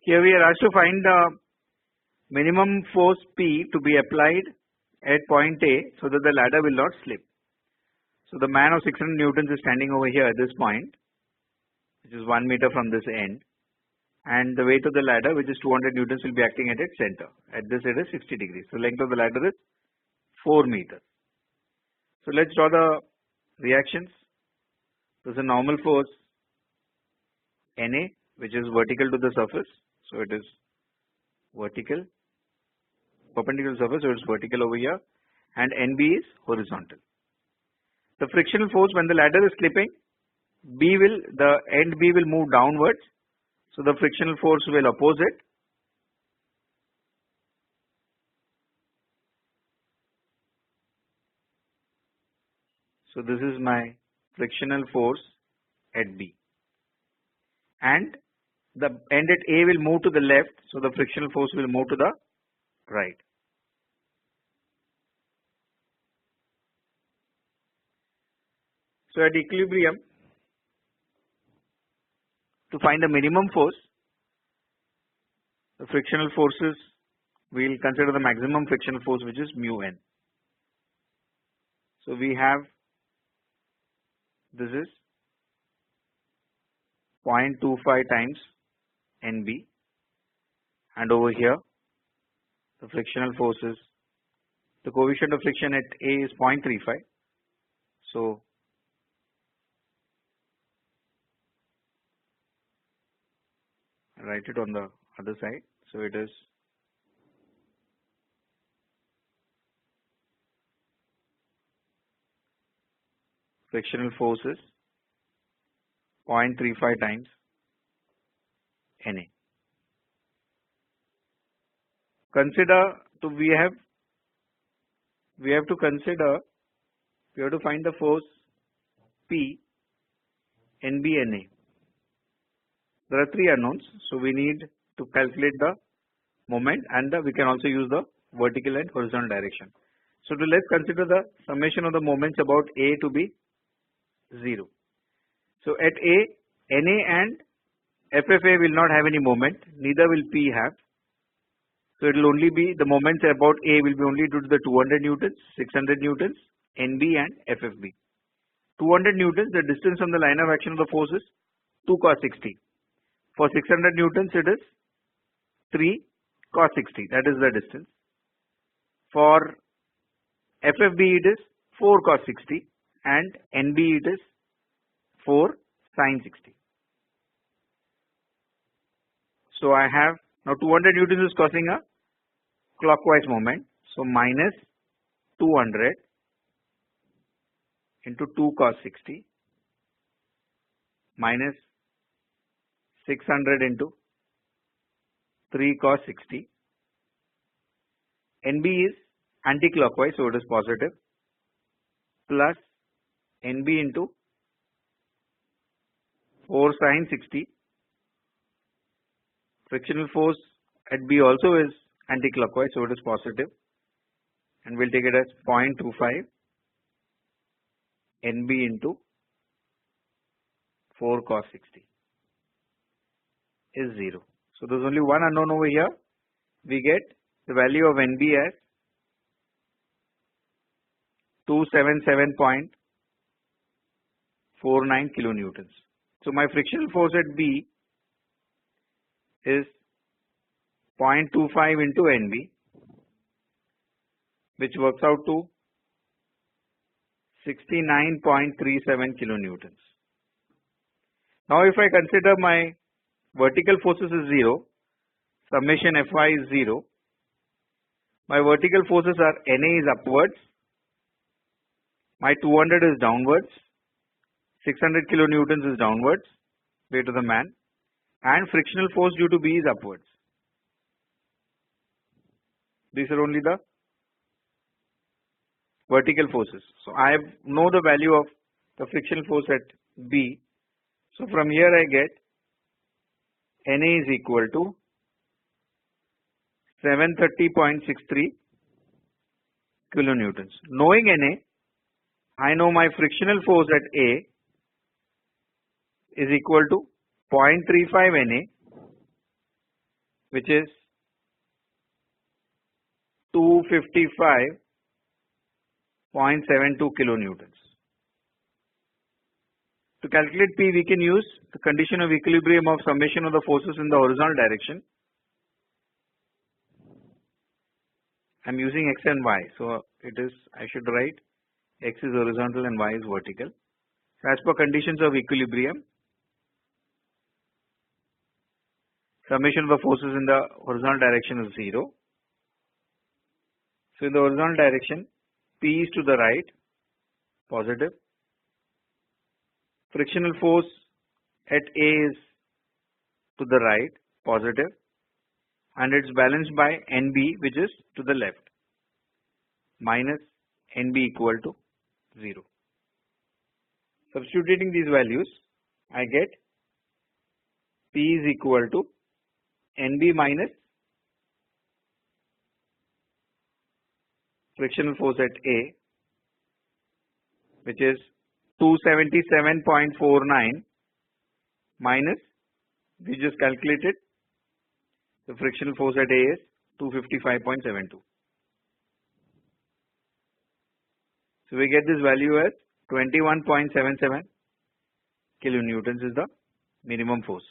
Here we are asked to find the minimum force P to be applied at point A so that the ladder will not slip. So the man of 600 newtons is standing over here at this point, which is 1 meter from this end, and the weight of the ladder, which is 200 newtons, will be acting at its center. At this it is 60 degrees. So length of the ladder is 4 meters. So let's draw the reactions. There's a normal force NA, which is vertical to the surface. So it is vertical, perpendicular to the surface, so it's vertical over here, and NB is horizontal. The frictional force when the ladder is slipping, the end B will move downwards, so the frictional force will oppose it. So this is my frictional force at B, and the end at A will move to the left, so the frictional force will move to the right. So at equilibrium, to find the minimum force, the frictional forces, we will consider the maximum frictional force, which is mu n. So we have, this is 0.25 times NB, and over here the frictional force is, the coefficient of friction at A is 0.35. So write it on the other side. So it is frictional force is 0.35 times NA. Consider we have to find the force P, NB, NA. There are three unknowns, so we need to calculate the moment, and we can also use the vertical and horizontal direction. So let's consider the summation of the moments about A to be 0. So at A, NA and FFA will not have any moment, neither will P have. So it will only be, the moments about A will be only due to the 200 newtons, 600 newtons, NB and FFB. 200 newtons, the distance from the line of action of the force is 2 cos 60. For 600 newtons, it is 3 cos 60. That is the distance. For FFB, it is 4 cos 60, and NB, it is 4 sin 60. So I have, now 200 newtons is causing a clockwise moment. So minus 200 into 2 cos 60 minus 600 into 3 cos 60. NB is anti-clockwise, so it is positive, plus NB into 4 sin 60. Frictional force at B also is anti-clockwise, so it is positive, and we'll take it as 0.25 NB into 4 cos 60 is 0. So there's only one unknown over here. We get the value of NB as 277.49 kilonewtons. So my frictional force at B is 0.25 into NB, which works out to 69.37 kilonewtons. Now if I consider my vertical forces is 0, summation Fy is 0, my vertical forces are NA is upwards, my 200 is downwards, 600 kilonewtons is downwards, weight of the man, and frictional force due to B is upwards. These are only the vertical forces. So I know the value of the frictional force at B. So from here I get NA is equal to 730.63 kilonewtons. Knowing NA, I know my frictional force at A is equal to 0.35 NA which is 255.72 kilonewtons. To calculate P, we can use the condition of equilibrium of summation of the forces in the horizontal direction. I am using X and Y. So I should write X is horizontal and Y is vertical. So as per conditions of equilibrium, summation of the forces in the horizontal direction is 0. So in the horizontal direction, P is to the right, positive. Frictional force at A is to the right, positive, and it's balanced by NB, which is to the left, minus NB equal to 0. Substituting these values, I get P is equal to NB minus frictional force at A, which is 277.49 minus, we just calculated, the frictional force at A is 255.72. So we get this value as 21.77 kilonewtons is the minimum force.